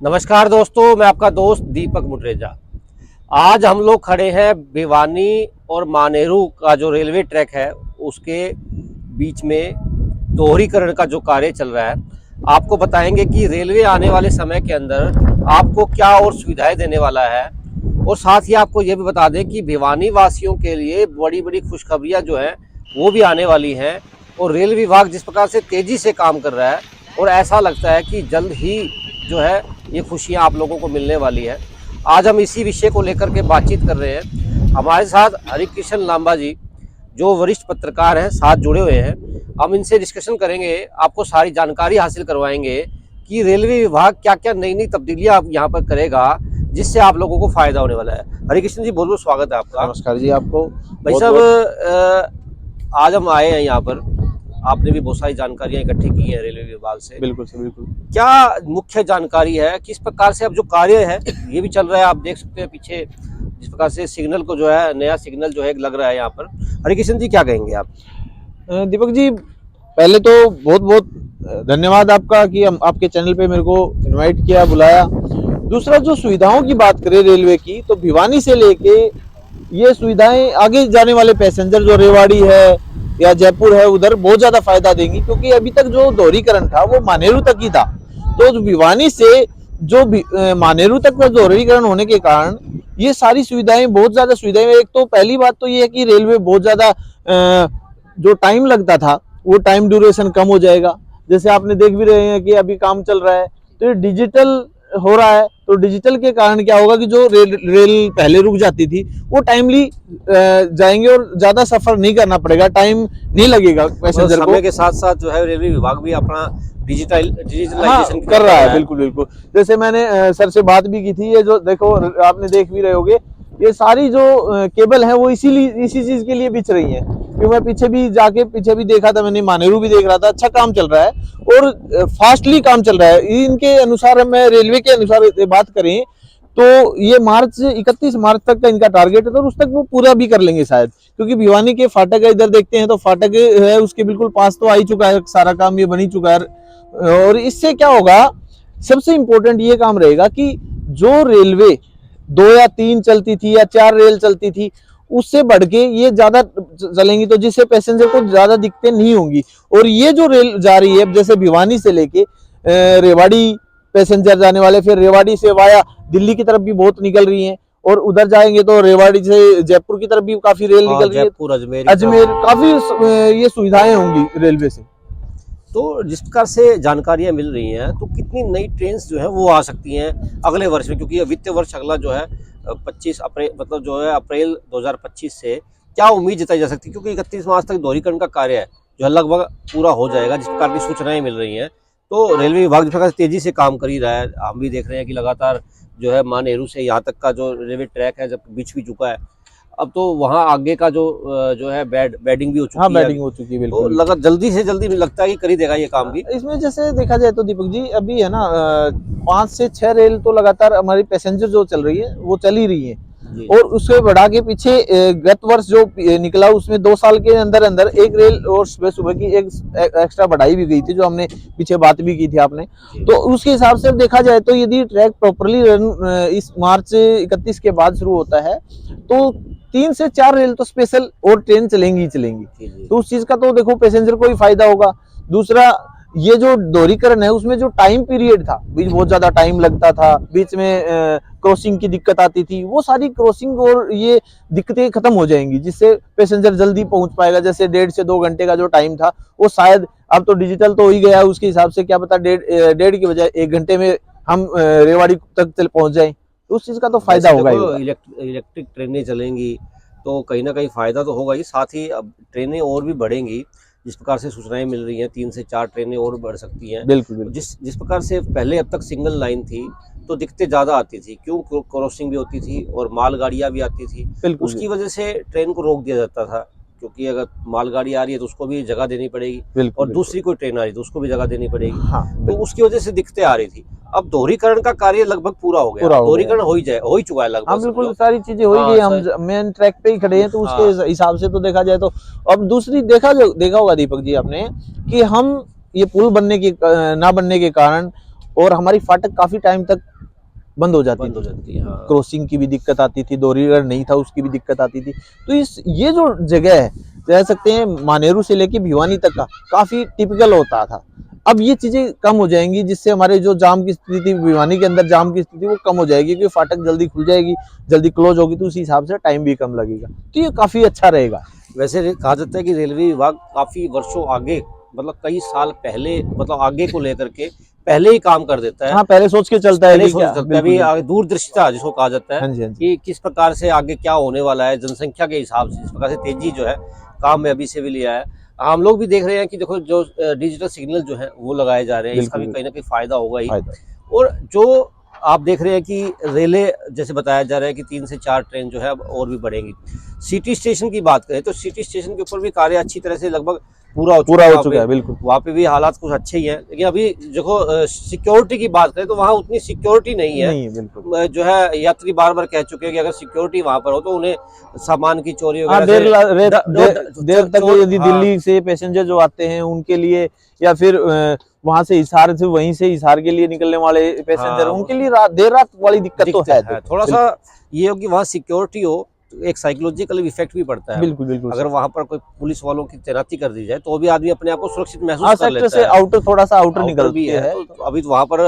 नमस्कार दोस्तों, मैं आपका दोस्त दीपक मुटरेजा। आज हम लोग खड़े हैं भिवानी और मानेरू का जो रेलवे ट्रैक है उसके बीच में दोहरीकरण का जो कार्य चल रहा है। आपको बताएंगे कि रेलवे आने वाले समय के अंदर आपको क्या और सुविधाएं देने वाला है, और साथ ही आपको ये भी बता दें कि भिवानी वासियों के लिए बड़ी बड़ी खुशखबरियाँ जो हैं वो भी आने वाली हैं। और रेल विभाग जिस प्रकार से तेज़ी से काम कर रहा है, और ऐसा लगता है कि जल्द ही जो है ये खुशियां आप लोगों को मिलने वाली है। आज हम इसी विषय को लेकर के बातचीत कर रहे हैं। हमारे साथ हरिकृष्ण लांबा जी जो वरिष्ठ पत्रकार हैं साथ जुड़े हुए हैं। हम इनसे डिस्कशन करेंगे, आपको सारी जानकारी हासिल करवाएंगे कि रेलवे विभाग क्या क्या नई नई तब्दीलियां यहाँ पर करेगा जिससे आप लोगों को फायदा होने वाला है। हरिकृष्ण जी, बहुत बहुत स्वागत है आपका। नमस्कार जी आपको। भाई साहब, आज हम आए हैं यहाँ पर, आपने भी बहुत सारी जानकारियां इकट्ठी की हैं रेलवे विभाग से। बिल्कुल से बिल्कुल। क्या मुख्य जानकारी है, किस प्रकार से अब जो कार्य है ये भी चल रहा है, आप देख सकते हैं पीछे जिस प्रकार से सिग्नल को जो है नया सिग्नल जो है लग रहा है यहाँ पर। हरिकृष्ण जी, क्या कहेंगे आप? दीपक जी, पहले तो बहुत बहुत धन्यवाद आपका कि हम आपके चैनल पे मेरे को इनवाइट किया, बुलाया। दूसरा, जो सुविधाओं की बात करें रेलवे की, तो भिवानी से लेके ये सुविधाएं आगे जाने वाले पैसेंजर जो रेवाड़ी है या जयपुर है उधर बहुत ज्यादा फायदा देंगी, क्योंकि अभी तक जो दोहरीकरण था वो मानेरू तक ही था। तो भिवानी से जो मानेरू तक का दोहरीकरण होने के कारण ये सारी सुविधाएं, बहुत ज्यादा सुविधाएं। एक तो पहली बात तो ये है कि रेलवे बहुत ज्यादा जो टाइम लगता था वो टाइम ड्यूरेशन कम हो जाएगा। जैसे आपने देख भी रहे हैं कि अभी काम चल रहा है तो ये डिजिटल हो रहा है, तो डिजिटल के कारण क्या होगा कि जो रेल पहले रुक जाती थी वो टाइमली जाएंगे और ज्यादा सफर नहीं करना पड़ेगा, टाइम नहीं लगेगा पैसेंजर को। समय के साथ साथ जो है रेलवे विभाग भी अपना डिजिटलाइजेशन कर रहा है। बिल्कुल बिल्कुल। जैसे मैंने सर से बात भी की थी, ये जो देखो आपने देख भी रहे होगे, ये सारी जो केबल है वो इसी चीज के लिए बिछ रही है। क्योंकि मैं पीछे भी देखा था, मैंने मानेरू भी देख रहा था, अच्छा काम चल रहा है और फास्टली काम चल रहा है। इनके अनुसार, मैं रेलवे के अनुसार बात करें तो ये 31 मार्च तक का इनका टारगेट है, तो उस तक वो पूरा भी कर लेंगे शायद। क्योंकि भिवानी के फाटक है, इधर देखते हैं तो फाटक है उसके बिल्कुल पास तो आ ही चुका है, सारा काम ये बन ही चुका है। और इससे क्या होगा, सबसे इंपॉर्टेंट ये काम रहेगा कि जो रेलवे 2 या 3 चलती थी या 4 रेल चलती थी, उससे बढ़ के ये ज्यादा चलेंगी, तो जिससे पैसेंजर को ज्यादा दिक्कतें नहीं होंगी। और ये जो रेल जा रही है जैसे भिवानी से लेके रेवाड़ी पैसेंजर जाने वाले, फिर रेवाड़ी से वाया दिल्ली की तरफ भी बहुत निकल रही हैं, और उधर जाएंगे तो रेवाड़ी से जयपुर की तरफ भी काफी रेल निकल रही है, जयपुर अजमेर, काफी ये सुविधाएं होंगी रेलवे से। तो जिस प्रकार से जानकारियां मिल रही हैं, तो कितनी नई ट्रेन जो है वो आ सकती हैं अगले वर्ष में? क्योंकि वित्तीय वर्ष अगला जो है 25 अप्रैल, मतलब जो है अप्रैल 2025 से क्या उम्मीद जताई जा सकती है? क्योंकि 31 मार्च तक दोहरीकरण का कार्य है जो है लगभग पूरा हो जाएगा, जिस प्रकार की सूचनाएं मिल रही हैं। तो रेलवे विभाग जिस प्रकार से तेजी से काम कर ही रहा है, हम भी देख रहे हैं कि लगातार जो है मानेरू से यहाँ तक का जो रेलवे ट्रैक है जब बिछ भी चुका है, अब तो वहाँ आगे का जो है बेडिंग भी हो चुकी है। बेडिंग हो चुकी है, बिल्कुल। तो लगा जल्दी से जल्दी लगता है कि कर ही देगा ये काम भी। इसमें जैसे देखा जाए तो दीपक जी, अभी है ना 5 से 6 रेल तो लगातार हमारी पैसेंजर जो चल रही है वो चल ही रही है। और उससे बढ़ा के पीछे गत वर्ष जो निकला उसमें 2 साल के अंदर अंदर एक रेल और सुबह की एक एक्स्ट्रा बढ़ाई भी गई थी, जो हमने पीछे बात भी की थी आपने। तो उसके हिसाब से देखा जाए तो यदि ट्रैक प्रॉपरली इस मार्च 31 के बाद शुरू होता है तो 3 से 4 रेल तो स्पेशल और ट्रेन चलेंगी ही चलेंगी। तो उस चीज का तो देखो पैसेंजर को ही फायदा होगा। दूसरा, ये जो दोहरीकरण है उसमें जो टाइम पीरियड था, बीच बहुत ज्यादा टाइम लगता था, बीच में क्रॉसिंग की दिक्कत आती थी, वो सारी क्रॉसिंग और ये दिक्कतें खत्म हो जाएंगी, जिससे पैसेंजर जल्दी पहुंच पाएगा। जैसे 1.5 से 2 घंटे का जो टाइम था वो शायद अब तो डिजिटल तो हो ही गया है, उसके हिसाब से क्या पता 1.5 की बजाय 1 घंटे में हम रेवाड़ी तक पहुंच जाए। तो उस चीज का तो फायदा होगा। इलेक्ट्रिक ट्रेनें चलेंगी तो कहीं ना कहीं फायदा तो होगा ही, साथ ही अब ट्रेनें और भी बढ़ेंगी। जिस प्रकार से सूचनाएं मिल रही हैं 3 से 4 ट्रेनें और बढ़ सकती हैं। बिल्कुल बिल्कुल। जिस प्रकार से पहले अब तक सिंगल लाइन थी तो दिक्कतें ज़्यादा आती थी, क्यों? क्रॉसिंग भी होती थी और मालगाड़ियाँ भी आती थी, उसकी वजह से ट्रेन को रोक दिया जाता था। क्योंकि अगर मालगाड़ी आ रही है तो उसको भी जगह देनी पड़ेगी, और दूसरी कोई ट्रेन आ रही है तो उसको भी जगह देनी पड़ेगी। हाँ, तो उसकी वजह से दिक्कतें आ रही थी। अब दोहरीकरण का कार्य लगभग पूरा हो गया, दोहरीकरण हो ही चुका है लगभग। बिल्कुल, सारी चीजें हो ही गई, हम मेन ट्रैक पे ही खड़े हैं, तो उसके हिसाब से तो देखा जाए तो। अब दूसरी देखा होगा दीपक जी आपने कि हम ये पुल ना बनने के कारण और हमारी फाटक काफी टाइम तक बंद हो जाती बंद हो थी। जाती है। हाँ। क्रॉसिंग की भी दिक्कत आती थी, दोहरीकरण नहीं था उसकी भी दिक्कत आती थी। तो ये जो जगह है, कह सकते हैं मानेरू से लेके भिवानी तक का काफी टिपिकल होता था। अब ये चीजें कम हो जाएंगी, जिससे हमारे जो जाम की स्थिति, भिवानी के अंदर जाम की स्थिति वो कम हो जाएगी, क्योंकि फाटक जल्दी खुल जाएगी, जल्दी क्लोज होगी, तो उसी हिसाब से टाइम भी कम लगेगा। तो ये काफी अच्छा रहेगा। वैसे कहा जाता है कि रेलवे विभाग काफी वर्षों आगे, मतलब कई साल पहले, मतलब आगे को लेकर के पहले ही काम कर देता है। हाँ, पहले सोच के चलता है पहले कि सोच क्या, चलता है। बिल्कुल, अभी बिल्कुल। दूरदर्शिता जिसको कहा जाता है हाँ जी, हाँ जी। कि किस प्रकार से आगे क्या होने वाला है, जनसंख्या के हिसाब से जिस प्रकार से तेजी जो है काम में अभी से भी लिया है। हम लोग भी देख रहे हैं कि देखो जो डिजिटल सिग्नल जो है वो लगाए जा रहे हैं, इसका बिल्कुल, भी कहीं ना कहीं फायदा होगा ही। फायदा। और जो आप देख रहे हैं कि रेले जैसे बताया जा रहा है कि 3 से 4 ट्रेन जो है अब और भी बढ़ेंगी। सिटी स्टेशन की बात करें तो सिटी स्टेशन के ऊपर भी कार्य अच्छी तरह से लगभग पूरा हो चुका है। बिल्कुल। वहाँ पे भी हालात कुछ अच्छे ही हैं, लेकिन अभी देखो सिक्योरिटी की बात करें तो वहाँ उतनी सिक्योरिटी नहीं है। नहीं, बिल्कुल। जो है यात्री बार बार कह चुके हैं कि अगर सिक्योरिटी वहाँ पर हो तो उन्हें सामान की चोरी हाँ, वगैरह देर तक यदि दिल्ली से पैसेंजर जो आते हैं उनके लिए, या फिर वहां से हिसार से, वहीं से हिसार के लिए निकलने वाले पैसेंजर, उनके लिए देर रात वाली दिक्कत तो है। थोड़ा सा ये हो कि वहाँ सिक्योरिटी हो तो एक साइकोलॉजिकल इफेक्ट भी पड़ता है। बिल्कुल, बिल्कुल। अगर वहाँ पर कोई पुलिस वालों की तैनाती कर दी जाए तो भी आदमी अपने आप को सुरक्षित महसूस कर सेक्टर लेता से है। आउटर, थोड़ा सा आउटर भी निकलती है। तो अभी तो वहाँ पर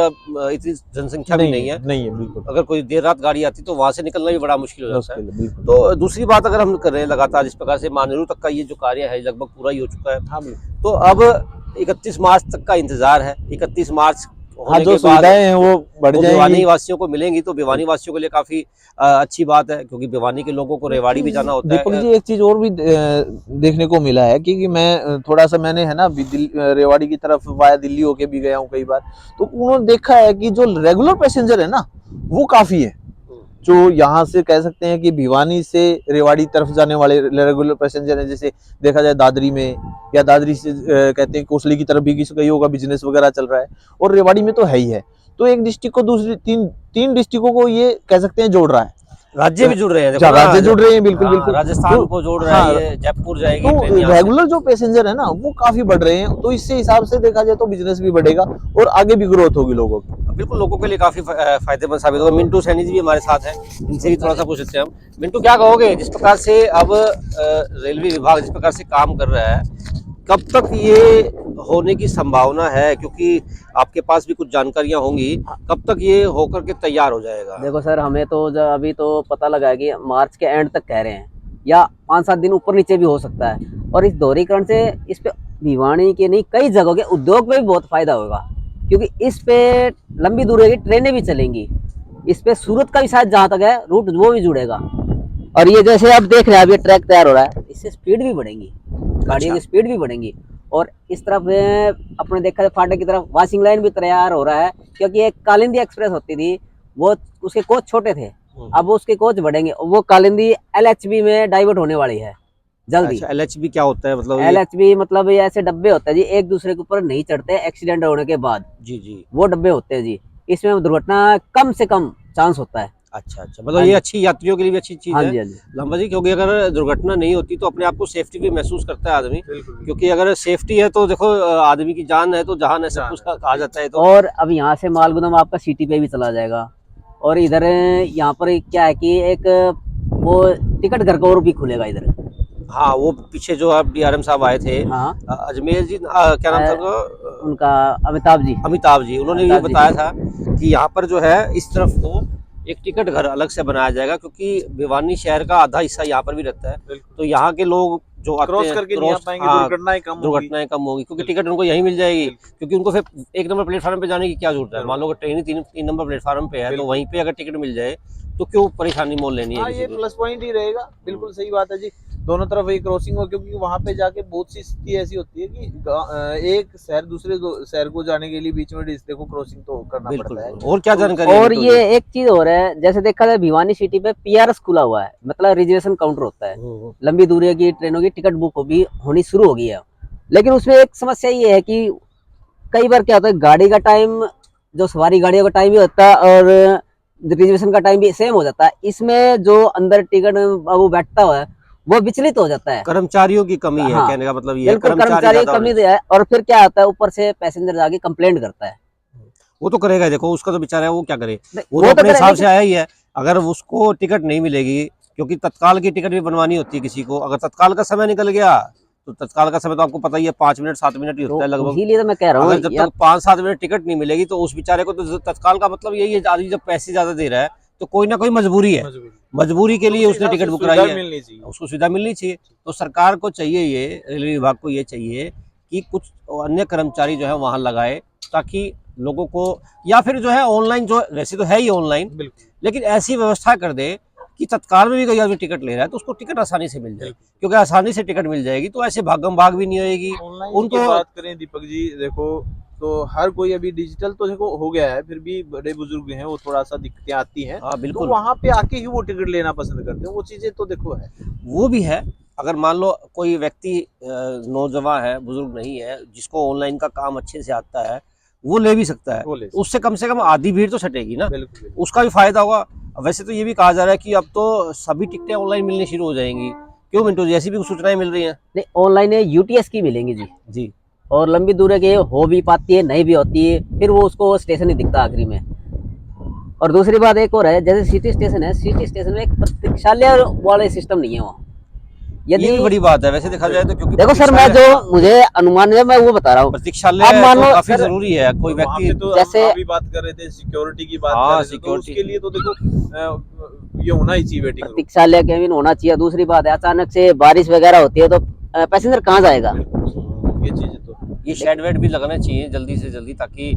इतनी जनसंख्या भी नहीं है। नहीं है, बिल्कुल। अगर कोई देर रात गाड़ी आती तो वहाँ से निकलना भी बड़ा मुश्किल हो जाता है। बिल्कुल। तो दूसरी बात अगर हम कर रहे हैं लगातार जिस प्रकार से मानेरू तक का ये जो कार्य है लगभग पूरा ही हो चुका है। हाँ, बिल्कुल। तो अब 31 मार्च तक का इंतजार है। 31 मार्च हाँ, जो सुविधाएं हैं वो बढ़ जाएंगी, भिवानी वासियों को मिलेंगी, तो भिवानी वासियों के लिए काफी अच्छी बात है, क्योंकि भिवानी के लोगों को रेवाड़ी भी जाना होता है। दीपक जी, एक चीज और भी देखने को मिला है कि मैं थोड़ा सा, मैंने है ना रेवाड़ी की तरफ वाया दिल्ली होके भी गया हूँ कई बार, तो उन्होंने देखा है कि जो रेगुलर पैसेंजर है ना वो काफी है। जो यहाँ से कह सकते हैं कि भिवानी से रेवाड़ी तरफ जाने वाले रेगुलर पैसेंजर हैं, जैसे देखा जाए दादरी में, या दादरी से कहते हैं कोसली की तरफ भी किसी कईयों का बिजनेस वगैरह चल रहा है, और रेवाड़ी में तो है ही है। तो एक डिस्ट्रिक्ट को दूसरी तीन डिस्ट्रिक्टों को ये कह सकते हैं जोड़ रहा है। राज्य भी जुड़ रहे हैं, राज्य जुड़ रहे हैं, बिल्कुल, बिल्कुल। राजस्थान को जोड़ रहा है, ये जयपुर जाएगी। तो रेगुलर जो पैसेंजर है ना वो काफी बढ़ रहे हैं, तो इससे हिसाब से देखा जाए तो बिजनेस भी बढ़ेगा और आगे भी ग्रोथ होगी लोगों की। बिल्कुल, लोगों के लिए काफी फायदेमंद साबित होगा। मिंटू सैनी जी भी हमारे साथ हैं, इनसे भी थोड़ा सा पूछ सकते हैं हम। मिंटू, क्या कहोगे जिस प्रकार से अब रेलवे विभाग जिस प्रकार से काम कर रहा है, कब तक ये होने की संभावना है? क्योंकि आपके पास भी कुछ जानकारियां होंगी, कब तक ये होकर के तैयार हो जाएगा? देखो सर, हमें तो अभी तो पता लगा है कि मार्च के एंड तक कह रहे हैं, या 5-7 दिन ऊपर नीचे भी हो सकता है। और इस दोहरीकरण से इस पे भिवानी के नहीं, कई जगहों के उद्योग में भी बहुत फायदा होगा, क्योंकि इस पे लंबी दूरी की ट्रेनें भी चलेंगी। इस पे सूरत का भी शायद जहाँ तक है रूट वो भी जुड़ेगा। और ये जैसे अब देख रहे हैं, अब ये ट्रैक तैयार हो रहा है, इससे स्पीड भी बढ़ेंगी, गाड़ियों की स्पीड भी बढ़ेंगी। और इस तरफ अपने देखा जाए फाटक की तरफ वॉशिंग लाइन भी तैयार हो रहा है, क्योंकि एक कालिंदी एक्सप्रेस होती थी, वो उसके कोच छोटे थे, अब उसके कोच बढ़ेंगे। वो कालिंदी LHB में डाइवर्ट होने वाली है जल्दी। अच्छा, LHB क्या होता है? मतलब LHB मतलब ये ऐसे डब्बे होते हैं जी, एक दूसरे के ऊपर नहीं चढ़ते एक्सीडेंट होने के बाद। जी, वो डब्बे होते हैं जी, इसमें दुर्घटना कम से कम चांस होता है। अच्छा, मतलब ये अच्छी यात्रियों के लिए भी अच्छी चीज है। हाँ जी। लंबा जी, क्योंकि अगर दुर्घटना नहीं होती तो अपने आप को सेफ्टी भी महसूस करता है आदमी, क्योंकि अगर सेफ्टी है तो देखो आदमी की जान है तो जहान है, सब कुछ कहा जाता है। तो और अब यहाँ से मालगुदम आपका सिटी पे भी चला जाएगा। और इधर यहाँ पर क्या है कि एक वो टिकट घर का और भी खुलेगा इधर। हाँ, वो पीछे जो आप DRM साहब आए थे, हाँ, अजमेर जी, क्या नाम था उनका? अमिताभ जी, उन्होंने ये बताया था कि यहाँ पर जो है इस तरफ को एक टिकट घर अलग से बनाया जाएगा, क्योंकि भिवानी शहर का आधा हिस्सा यहाँ पर भी रहता है। तो यहाँ के लोग जो क्रॉस करके नहीं आ पाएंगे, दुर्घटनाएं कम होगी, क्योंकि टिकट उनको यहीं मिल जाएगी। क्योंकि उनको फिर 1 नंबर प्लेटफार्म पे जाने की क्या जरूरत है? मान लो ट्रेन ही 3 नंबर प्लेटफार्म पे है, तो वहीं पे अगर टिकट मिल जाए तो क्यों परेशानी मोल लेनी है? ये प्लस पॉइंट ही रहेगा। बिल्कुल सही बात है जी, दोनों तरफ एक क्रॉसिंग हो, क्योंकि वहां पे जाके बहुत सी स्थिति ऐसी होती है कि एक शहर दूसरे शहर को जाने के लिए बीच में देखो क्रॉसिंग तो करना पड़ता है। और क्या जानकारी? और ये एक चीज और है, जैसे देखा जाए भिवानी सिटी पे PRS खुला हुआ है, मतलब रिजर्वेशन काउंटर होता है। लंबी दूरी की ट्रेनों की टिकट बुक होनी शुरू हो गई है। लेकिन उसमें एक समस्या ये है कि कई बार क्या होता है, गाड़ी का टाइम, जो सवारी गाड़ियों का टाइम भी होता है और रिजर्वेशन का टाइम भी सेम हो जाता है। इसमें जो अंदर टिकट वो बैठता हुआ है वो विचलित हो जाता है। कर्मचारियों की कमी है, कहने का मतलब ये है, कर्मचारी की कमी है। और फिर क्या आता है, ऊपर से पैसेंजर जाके कंप्लेंट करता है। वो तो करेगा ही, देखो उसका तो बेचारा है, वो क्या करे, नहीं, वो तो तो अपने करेगा, हिसाब से आया ही है। अगर उसको टिकट नहीं मिलेगी, क्योंकि तत्काल की टिकट भी बनवानी होती है किसी को, अगर तत्काल का समय निकल गया तो तत्काल का समय तो आपको पता ही है 5 मिनट 7 मिनट ही होता है तो लगभग। इसीलिए तो मैं कह रहा अगर हूँ जब या तक 5-7 मिनट टिकट नहीं मिलेगी तो उस बेचारे को तो तत्काल का मतलब यही है, आदमी जब पैसे ज्यादा दे रहा है तो कोई ना कोई मजबूरी है, मजबूरी के लिए उसने टिकट बुक कराई है, उसको सुविधा मिलनी चाहिए। तो सरकार को चाहिए, ये रेलवे विभाग को ये चाहिए कि कुछ अन्य कर्मचारी जो है वहां लगाए, ताकि लोगों को, या फिर जो है ऑनलाइन, जो वैसे तो है ही ऑनलाइन, लेकिन ऐसी व्यवस्था कर दे कि तत्काल में भी कोई आदमी टिकट ले रहा है तो उसको टिकट आसानी से मिल जाए, क्योंकि आसानी से टिकट मिल जाएगी तो ऐसे भागम भाग भी नहीं होगी उनको। बात करें दीपक जी, देखो तो हर कोई अभी डिजिटल तो देखो हो गया है, फिर भी बड़े बुजुर्ग हैं, वो थोड़ा सा दिक्कतें आती हैं, हाँ तो बिल्कुल, वहां पे आके ही वो टिकट लेना पसंद करते हैं, वो चीजें तो देखो है। वो भी है। अगर मान लो कोई व्यक्ति नौजवान है, बुजुर्ग नहीं है, जिसको ऑनलाइन का काम अच्छे से आता है, वो ले भी सकता है, उससे कम से कम आधी भीड़ तो छटेगी ना, उसका भी फायदा होगा। वैसे तो ये भी कहा जा रहा है कि अब तो सभी टिकटें ऑनलाइन मिलनी शुरू हो जाएंगी, क्यों मिंटू जी, ऐसी भी सूचनाएं मिल रही हैं? नहीं, ऑनलाइन यूटीएस की मिलेंगी जी, जी, और लंबी दूरी के हो भी पाती है, नहीं भी होती है, फिर वो उसको स्टेशन ही दिखता आखिरी में। और दूसरी बात एक और है, जैसे सिटी स्टेशन है, सिटी स्टेशन में एक प्रतीक्षालय वाले सिस्टम नहीं है वहाँ। ये भी बड़ी बात है वैसे देखा जाए तो, क्योंकि देखो सर, मैं जो मुझे अनुमान है मैं वो बता रहा हूँ। प्रतीक्षालय मान लो तो काफी जरूरी है, कोई व्यक्ति तो जैसे अभी बात कर रहे थे सिक्योरिटी की बात हाँ, कर रहे थे, तो सिक्योरिटी उसके लिए तो देखो ये होना ही चाहिए वेटिंग रूम, प्रतीक्षालय केबिन होना चाहिए। दूसरी बात है, अचानक से बारिश वगैरह होती है तो पैसेंजर कहाँ जाएगा? ये चीजें तो ये शेड वेड भी लगाने चाहिए जल्दी से जल्दी, ताकि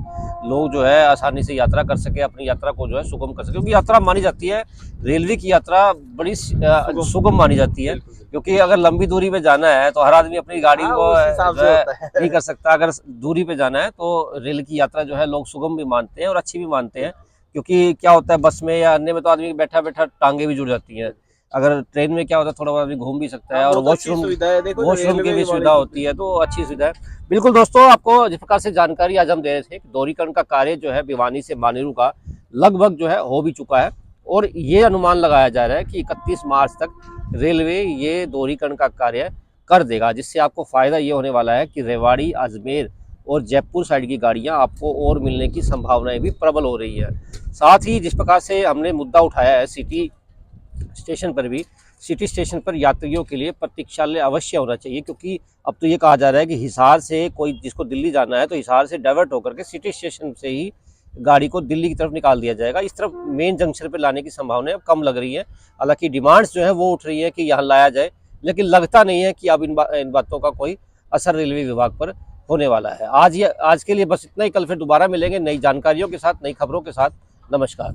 लोग जो है आसानी से यात्रा कर सके, अपनी यात्रा को जो है सुगम कर सके, क्योंकि यात्रा मानी जाती है, रेलवे की यात्रा बड़ी सुगम मानी जाती है, क्योंकि अगर लंबी दूरी पे जाना है तो हर आदमी अपनी गाड़ी को जो है नहीं कर सकता। अगर दूरी पे जाना है तो रेल की यात्रा जो है लोग सुगम भी मानते हैं और अच्छी भी मानते हैं, क्योंकि क्या होता है बस में या अन्य में तो आदमी बैठा बैठा टांगे भी जुड़ जाती हैं, अगर ट्रेन में क्या होता है थोड़ा बहुत आदमी घूम भी सकता है, और वॉशरूम की भी सुविधा होती है, तो अच्छी सुविधा है। बिल्कुल दोस्तों, आपको जिस प्रकार से जानकारी आज हम दे रहे थे, दोहरीकरण का कार्य जो है भिवानी से मानेरू का लगभग जो है हो भी चुका है, और ये अनुमान लगाया जा रहा है कि 31 मार्च तक रेलवे ये दोहरीकरण का कार्य कर देगा, जिससे आपको फायदा ये होने वाला है कि रेवाड़ी, अजमेर और जयपुर साइड की गाड़ियां आपको और मिलने की संभावनाएं भी प्रबल हो रही है। साथ ही जिस प्रकार से हमने मुद्दा उठाया है सिटी स्टेशन पर भी, सिटी स्टेशन पर यात्रियों के लिए प्रतीक्षालय अवश्य होना चाहिए, क्योंकि अब तो ये कहा जा रहा है कि हिसार से कोई जिसको दिल्ली जाना है तो हिसार से डाइवर्ट होकर के सिटी स्टेशन से ही गाड़ी को दिल्ली की तरफ निकाल दिया जाएगा, इस तरफ मेन जंक्शन पर लाने की संभावनाएं अब कम लग रही है। हालांकि डिमांड्स जो है वो उठ रही है कि यहाँ लाया जाए, लेकिन लगता नहीं है कि अब इन बातों का कोई असर रेलवे विभाग पर होने वाला है। आज के लिए बस इतना ही, कल फिर दोबारा मिलेंगे नई जानकारियों के साथ, नई खबरों के साथ। नमस्कार।